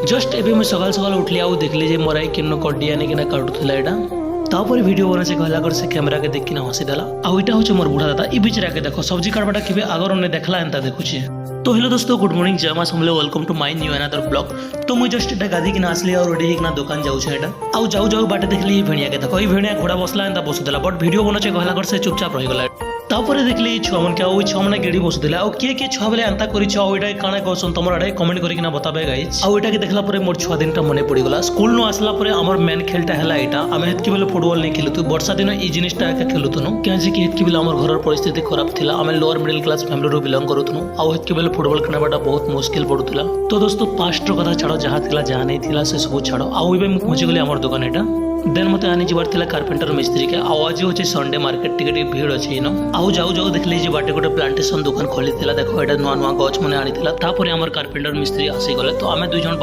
Just एबे मैं सकाल सकाल उठली आउ देखली जे मोर आई किन्न कड्डी आनी किना काटुथिला एटा तापर वीडियो बना से कहला कर से कैमरा के देख किना हसी देला आउ इटा होचे मोर बुढ़ा दादा ई बिचरा के देखो सब्जी काटबाटा केबे आगर ने देखला एंता देखुछे। तो हेलो दोस्तों, गुड मॉर्निंग, जय मां Samlei, welcome to my new another blog. तो मुझे जस्ट एटा गादी किना आसली और रेडी किना दुकान जाऊ छे एटा आउ जाऊ जाऊ बाटे देखली भेणिया के देखो ई भेणिया घोड़ा बसला एंता बसुदेला बट वीडियो बनाचे कहला कर से चुपचाप रहि गला। तापर देखली छुआ मन के ओ छुआ मन गेडी बसुदेला आ के छुआ बेले एंता करि छ ओइडा काना कहसन तमर आडे कमेंट करि किना बताबे गाइस। आ ओइटा के देखला परे मोर छुआ दिनटा मने पड़ी गला। स्कूल नो आसला परे हमर मेन खेलटा हला एटा आमे हेतकी बेले फुटबॉल नै खेलुतु वर्षा दिन ई जिनिसटा के खेलुतनु क्याजे कि हेतकी बेले हमर घरर परिस्थिति खराब थिला आमे लोअर मिडिल क्लास फैमिली रो बिलोंग करूतनु आ हेतकी बेले फुटबॉल खेलबाटा बहुत मुश्किल पडुतला। तो दोस्तों पास्ट रो कथा छाड़ो जहा थिला जहा नै थिला से सब छाड़ो आ ओइबे मु पहुंची गली हमर दुकान एटा देन मते आनी जीवार थिला कारपेंटर मिस्त्री के आवाज होचे संडे मार्केट टिके भीड़ अछि न आउ जाऊ जाऊ देखली जे बाटे गोटे प्लांटेशन दुकान खोली थिला देखो एटा नुआ नुआ गछ मने आनी थिला तापरे हमर कारपेंटर मिस्त्री आसी गले। तो आमे दुई जन